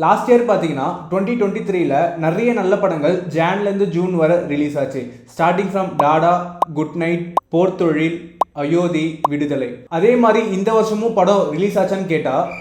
Last year பார்த்தீங்கன்னா 2023ல் நிறைய நல்ல படங்கள் ஜான்லேருந்து ஜூன் வரை ரிலீஸ் ஆச்சு. Starting from Dada, Good Night, Por Thozhil, Ayothi, Viduthalai. அதே மாதிரி இந்த வருஷமும் படம் ரிலீஸ் ஆச்சான்னு கேட்டால்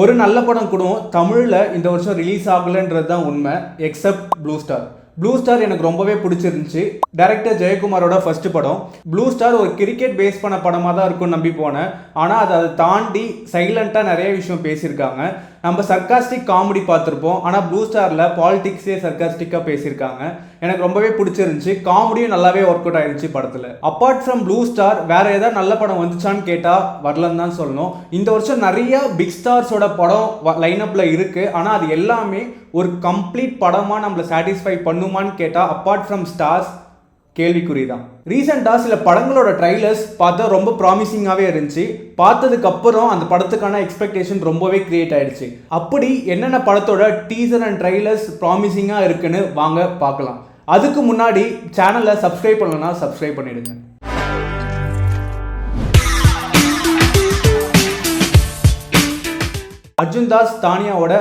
ஒரு நல்ல படம் கூட தமிழில் இந்த வருஷம் ரிலீஸ் ஆகலைன்றது தான் உண்மை. Accept blue star. Blue star எனக்கு ரொம்பவே பிடிச்சிருந்துச்சு. டைரக்டர் ஜெயக்குமாரோட ஃபர்ஸ்ட் படம். ப்ளூ ஸ்டார் ஒரு கிரிக்கெட் பேஸ் பண்ண படமாக தான் இருக்கும்னு நம்பி போனேன். ஆனால் அதை தாண்டி சைலண்ட்டாக நிறைய விஷயம் பேசியிருக்காங்க. நம்ம சர்க்காஸ்டிக் காமெடி பார்த்துருப்போம், ஆனால் ப்ளூ ஸ்டாரில் பாலிடிக்ஸே சர்க்காஸ்டிக்காக பேசியிருக்காங்க. எனக்கு ரொம்பவே பிடிச்சிருந்துச்சு. காமெடியும் நல்லாவே ஒர்க் அவுட் ஆயிருந்துச்சு படத்தில். அப்பார்ட் ஃப்ரம் ப்ளூ ஸ்டார் வேற ஏதாவது நல்ல படம் வந்துச்சான்னு கேட்டால் வரலன்னு தான் சொல்லணும். இந்த வருஷம் நிறைய பிக் ஸ்டார்ஸோட படம் லைனப்பில் இருக்குது. ஆனால் அது எல்லாமே ஒரு கம்ப்ளீட் படமாக நம்மளை சாட்டிஸ்ஃபை பண்ணுமான்னு கேட்டால் அப்பார்ட் ஃப்ரம் ஸ்டார்ஸ் கேள்விக்குறி தான். ரீசெண்டாக சில படங்களோட ட்ரைலர்ஸ் பார்த்தா ரொம்ப ப்ராமிசிங்காகவே இருந்துச்சு. பார்த்ததுக்கு அப்புறம் அந்த படத்துக்கான எக்ஸ்பெக்டேஷன் ரொம்பவே கிரியேட் ஆயிடுச்சு. அப்படி என்னென்ன படத்தோட டீசர் அண்ட் ட்ரைலர்ஸ் ப்ராமிசிங்காக இருக்குன்னு வாங்க பார்க்கலாம். அதுக்கு முன்னாடி சேனலை சப்ஸ்கிரைப் பண்ணலன்னா சப்ஸ்கிரைப் பண்ணிடுங்க. அர்ஜுன் தாஸ் தானியாவோட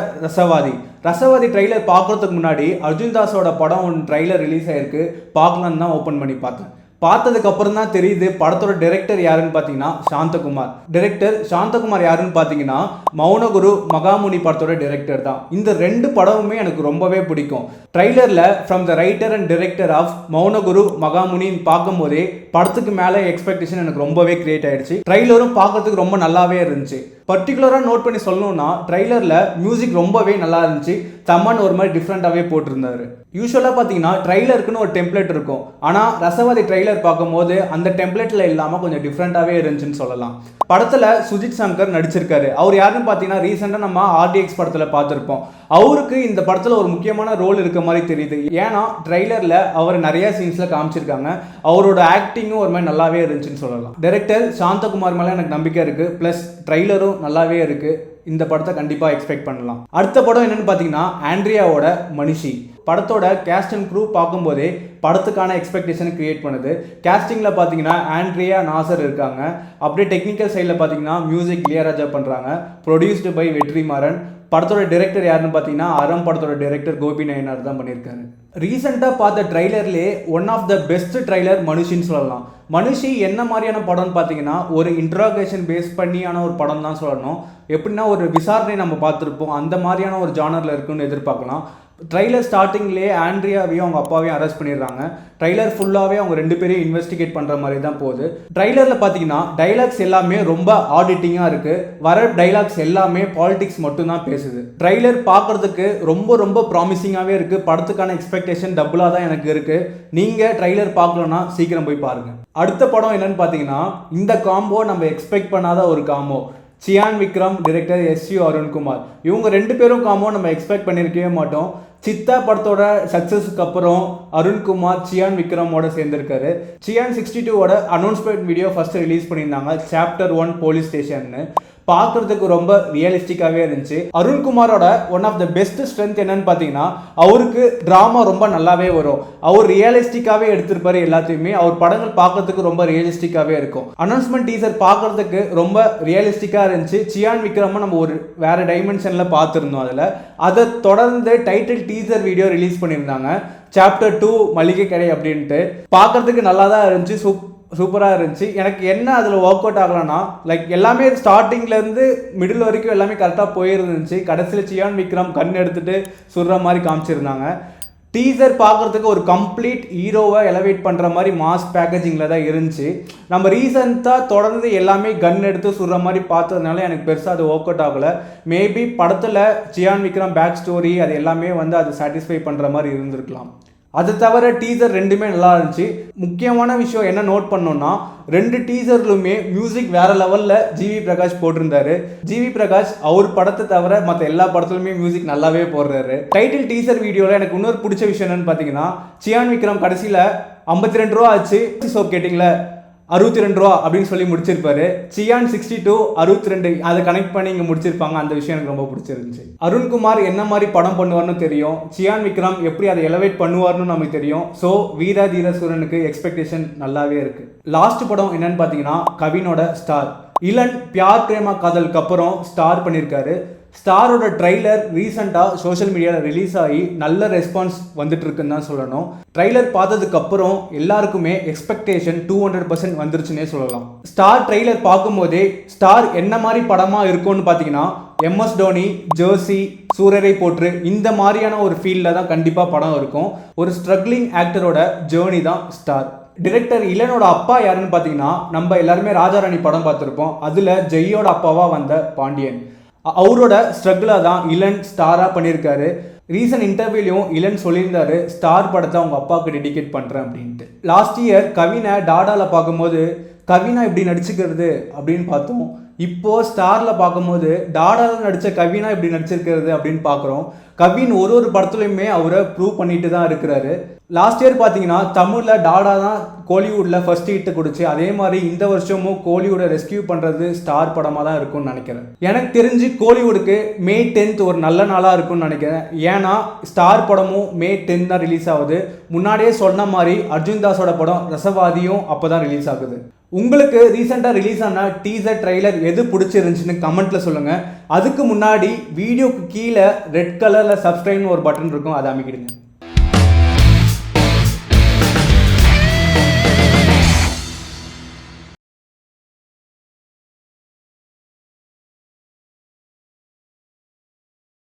ரசவாதி ட்ரைலர் பார்க்கறதுக்கு முன்னாடி அர்ஜுன் தாஸோட படம் ஒன்று ட்ரைலர் ரிலீஸ் ஆயிருக்கு. பார்க்கலான்னு தான் ஓப்பன் பண்ணி பார்த்தேன். பார்த்ததுக்கு அப்புறம் தான் தெரியுது படத்தோட டைரக்டர் யாருன்னு பார்த்தீங்கன்னா சாந்தகுமார். டைரக்டர் சாந்தகுமார் யாருன்னு பார்த்தீங்கன்னா மௌனகுரு, மகாமுனி படத்தோட டைரக்டர் தான். இந்த ரெண்டு படமுமே எனக்கு ரொம்பவே பிடிக்கும். ட்ரைலரில் from the writer and director of Mounaguru, மகாமுனின்னு பார்க்கும்போதே படத்துக்கு மேலே எக்ஸ்பெக்டேஷன் எனக்கு ரொம்பவே கிரியேட் ஆயிடுச்சு. ட்ரைலரும் பார்க்கறதுக்கு ரொம்ப நல்லாவே இருந்துச்சு. பர்டிகுலராக நோட் பண்ணி சொல்லணும்னா ட்ரைலரில் மியூசிக் ரொம்பவே நல்லா இருந்துச்சு. தமன் ஒரு மாதிரி டிஃப்ரெண்ட்டாகவே போட்டிருந்தாரு. யூஸ்வலாக பார்த்தீங்கன்னா ட்ரைலருக்குன்னு ஒரு டெம்ப்ளேட் இருக்கும். ஆனால் ரசவாதி ட்ரைலர் பார்க்கும்போது அந்த டெம்ப்ளேட்டில் இல்லாமல் கொஞ்சம் டிஃப்ரெண்ட்டாகவே இருந்துச்சுன்னு சொல்லலாம். படத்தில் சுஜித் சங்கர் நடிச்சிருக்காரு. அவர் யாருன்னு பார்த்தீங்கன்னா ரீசெண்டாக நம்ம ஆர்டிஎக்ஸ் படத்தில் பார்த்துருப்போம். அவருக்கு இந்த படத்தில் ஒரு முக்கியமான ரோல் இருக்க மாதிரி தெரியுது. ஏன்னா ட்ரைலரில் அவர் நிறைய சீன்ஸில் காமிச்சிருக்காங்க. அவரோட ஆக்டிங்கும் ஒரு மாதிரி நல்லாவே இருந்துச்சுன்னு சொல்லலாம். டைரக்டர் சாந்தகுமார் மேலே எனக்கு நம்பிக்கை இருக்குது. ப்ளஸ் ட்ரைலரும் நல்லாவே இருக்குது. இந்த படத்தை கண்டிப்பாக எக்ஸ்பெக்ட் பண்ணலாம். அடுத்த படம் என்னன்னு பார்த்தீங்கன்னா ஆண்ட்ரியாவோட மனுஷி. படத்தோட கேஸ்ட் அண்ட் க்ரூ பார்க்கும்போதே படத்துக்கான எக்ஸ்பெக்டேஷன் கிரியேட் பண்ணுது. கேஸ்டிங்கில் பார்த்தீங்கன்னா ஆண்ட்ரியா நாசர் இருக்காங்க. அப்படியே டெக்னிக்கல் சைடில் பார்த்தீங்கன்னா மியூசிக் இளையராஜா பண்ணுறாங்க. Produced by Vetrimaaran. படத்தோட டைரக்டர் யாருன்னு பார்த்தீங்கன்னா அறம் படத்தோட டைரக்டர் கோபி நயனார் தான் பண்ணியிருக்காரு. ரீசெண்டாக பார்த்த ட்ரைலர்லேயே one of the best trailer மனுஷின்னு சொல்லலாம். மனுஷி என்ன மாதிரியான படம்னு பார்த்தீங்கன்னா ஒரு இன்ட்ராகேஷன் பேஸ் பண்ணியான ஒரு படம் தான் சொல்லணும். எப்படின்னா ஒரு விசாரணை நம்ம பார்த்துருப்போம், அந்த மாதிரியான ஒரு ஜானரில் இருக்குன்னு எதிர்பார்க்கலாம். ட்ரைலர் ஸ்டார்டிங்லேயே ஆண்ட்ரியாவையும் அவங்க அப்பாவையும் அரெஸ்ட் பண்ணிடுறாங்க. ட்ரைலர் ஃபுல்லாகவே அவங்க ரெண்டு பேரையும் இன்வெஸ்டிகேட் பண்ணுற மாதிரி தான் போகுது. ட்ரைலரில் பார்த்தீங்கன்னா டைலாக்ஸ் எல்லாமே ரொம்ப ஆடிட்டிங்காக இருக்குது. வர டைலாக்ஸ் எல்லாமே பாலிடிக்ஸ் மட்டும்தான் பேசுது. ட்ரைலர் பார்க்குறதுக்கு ரொம்ப ப்ராமிசிங்காகவே இருக்குது. படத்துக்கான எக்ஸ்பெக்டேஷன் டபுளாக தான் எனக்கு இருக்குது. நீங்கள் ட்ரைலர் பார்க்கலன்னா சீக்கிரம் போய் பாருங்கள். அடுத்த படம் என்னன்னு பார்த்தீங்கன்னா இந்த காம்போ நம்ம எக்ஸ்பெக்ட் பண்ணாத ஒரு combo. Chiyaan Vikram, director S U Arunkumar. இவங்க ரெண்டு பேரும் காம்போ நம்ம எக்ஸ்பெக்ட் பண்ணியிருக்கவே மாட்டோம். சித்தா படத்தோட சக்ஸஸுக்கு அப்புறம் அருண்குமார் சியான் விக்ரமோட சேர்ந்திருக்காரு. சியான் 62வோட அனௌன்ஸ்மெண்ட் வீடியோ ஃபர்ஸ்ட் ரிலீஸ் பண்ணியிருந்தாங்க. சாப்டர் 1 போலீஸ் ஸ்டேஷன்னு. பார்க்குறதுக்கு ரொம்ப ரியலிஸ்டிக்காகவே இருந்துச்சு. அருண்குமாரோட one of the best strength என்னன்னு பார்த்தீங்கன்னா அவருக்கு ட்ராமா ரொம்ப நல்லாவே வரும். அவர் ரியலிஸ்டிக்காகவே எடுத்திருப்பாரு எல்லாத்தையுமே. அவர் படங்கள் பார்க்கறதுக்கு ரொம்ப ரியலிஸ்டிக்காகவே இருக்கும். அனௌன்ஸ்மெண்ட் டீசர் பார்க்கறதுக்கு ரொம்ப ரியலிஸ்டிக்காக இருந்துச்சு. சியான் விக்ரம நம்ம ஒரு வேற டைமென்ஷனில் பார்த்துருந்தோம். அதை தொடர்ந்து டைட்டில் டீசர் வீடியோ ரிலீஸ் பண்ணியிருந்தாங்க. சாப்டர் 2 மளிகை கடை அப்படின்ட்டு. பார்க்கறதுக்கு நல்லா தான் இருந்துச்சு. சூப்பராக இருந்துச்சு. எனக்கு என்ன அதில் ஒர்க் அவுட் ஆகலைன்னா எல்லாமே ஸ்டார்டிங்லேருந்து மிடில் வரைக்கும் எல்லாமே கரெக்டாக போயிருந்துச்சு. கடைசியில் சியான் விக்ரம் கண் எடுத்துகிட்டு சுடுற மாதிரி காமிச்சிருந்தாங்க. டீசர் பார்க்குறதுக்கு ஒரு கம்ப்ளீட் ஹீரோவை எலவேட் பண்ணுற மாதிரி மாஸ் பேக்கேஜிங்கில் தான் இருந்துச்சு. நம்ம ரீசெண்டாக தொடர்ந்து எல்லாமே கன் எடுத்து சுடுற மாதிரி பார்த்ததுனால எனக்கு பெருசாக அது ஒர்க் அவுட் ஆகலை. மேபி படத்தில் சியான் விக்ரம் பேக் ஸ்டோரி அது எல்லாமே அது சாட்டிஸ்ஃபை பண்ணுற மாதிரி இருந்திருக்கலாம். அது தவிர டீசர் ரெண்டுமே நல்லா இருந்துச்சு. முக்கியமான விஷயம் என்ன நோட் பண்ணோம்னா ரெண்டு டீசர்லுமே மியூசிக் வேற லெவலில் ஜிவி பிரகாஷ் போட்டிருந்தாரு. ஜிவி பிரகாஷ் அவர் படத்தை தவிர மற்ற எல்லா படத்துலையுமே மியூசிக் நல்லாவே போடுறாரு. டைட்டில் டீசர் வீடியோவில் எனக்கு இன்னொரு பிடிச்ச விஷயம் என்னன்னு பார்த்தீங்கன்னா சியான் விக்ரம் கடைசியில் 52 ரூபா ஆச்சு சோப் கேட்டிங்களா 62 ரூபா அப்படின்னு சொல்லி முடிச்சிருப்பாரு. சியான் 62 62 அதை கனெக்ட் பண்ணி இங்கே முடிச்சிருப்பாங்க. அந்த விஷயம் எனக்கு ரொம்ப பிடிச்சிருந்துச்சு. அருண்குமார் என்ன மாதிரி படம் பண்ணுவார்னு தெரியும். சியான் விக்ரம் எப்படி அதை எலவேட் பண்ணுவார்னு நமக்கு தெரியும். ஸோ வீரா தீர சூரனுக்கு எக்ஸ்பெக்டேஷன் நல்லாவே இருக்கு. லாஸ்ட் படம் என்னன்னு பார்த்தீங்கன்னா கவினோட ஸ்டார். இளன் பியார் பிரேமா காதலுக்கு அப்புறம் ஸ்டார் பண்ணியிருக்காரு. ஸ்டாரோட ட்ரைலர் ரீசெண்டாக சோஷியல் மீடியாவில் ரிலீஸ் ஆகி நல்ல ரெஸ்பான்ஸ் வந்துட்டு இருக்குன்னு தான் சொல்லணும். ட்ரைலர் பார்த்ததுக்கப்புறம் எல்லாருக்குமே எக்ஸ்பெக்டேஷன் 200% வந்துருச்சுன்னே சொல்லலாம். ஸ்டார் ட்ரைலர் பார்க்கும்போதே ஸ்டார் என்ன மாதிரி படமாக இருக்கும்னு பார்த்தீங்கன்னா MS தோனி, ஜெர்சி, சூரரை போற்று இந்த மாதிரியான ஒரு ஃபீல்டில் தான் கண்டிப்பாக படம் இருக்கும். ஒரு ஸ்ட்ரகிளிங் ஆக்டரோட ஜேர்னி தான் ஸ்டார். டிரெக்டர் இளனோட அப்பா யாருன்னு பார்த்தீங்கன்னா நம்ம எல்லாருமே ராஜாராணி படம் பார்த்துருப்போம். அதில் ஜெய்யோட அப்பாவாக வந்த பாண்டியன். அவரோட ஸ்ட்ரகிளாக தான் இளன் ஸ்டாராக பண்ணியிருக்காரு. ரீசன்ட் இன்டர்வியூலையும் இளன் சொல்லியிருந்தாரு ஸ்டார் படத்தை அவங்க அப்பாவுக்கு டெடிகேட் பண்ணுறேன் அப்படின்ட்டு. லாஸ்ட் இயர் கவினை டாடாவில் பார்க்கும்போது கவினா இப்படி நடிச்சுக்கிறது அப்படின்னு பார்த்தோம். இப்போது ஸ்டாரில் பார்க்கும்போது டாடாவில் நடித்த கவினா இப்படி நடிச்சிருக்கிறது அப்படின்னு பார்க்குறோம். கவின் ஒரு படத்துலையுமே அவரை ப்ரூவ் பண்ணிட்டு தான் இருக்கிறாரு. லாஸ்ட் இயர் பார்த்தீங்கன்னா தமிழில் டாடா தான் கோலிவுட்டில் ஃபர்ஸ்ட் ஹிட் கொடுச்சு. அதே மாதிரி இந்த வருஷமும் கோலிவுட்டை ரெஸ்கியூ பண்ணுறது ஸ்டார் படமாக தான் இருக்கும்னு நினைக்கிறேன். எனக்கு தெரிஞ்சு கோலிவுட்டுக்கு May 10th ஒரு நல்ல நாளாக இருக்கும்னு நினைக்கிறேன். ஏன்னா ஸ்டார் படமும் May 10 தான் ரிலீஸ் ஆகுது. முன்னாடியே சொன்ன மாதிரி அர்ஜுன் தாஸோட படம் ரசவாதியும் அப்போ தான் ரிலீஸ் ஆகுது. உங்களுக்கு ரீசெண்டாக ரிலீஸ் ஆன டீசர் ட்ரைலர் எது பிடிச்சிருந்துச்சுன்னு கமெண்ட்டில் சொல்லுங்கள். அதுக்கு முன்னாடி வீடியோக்கு கீழே ரெட் கலரில் சப்ஸ்கிரைப்னு ஒரு பட்டன் இருக்கும், அதை அமைக்கிடுங்க.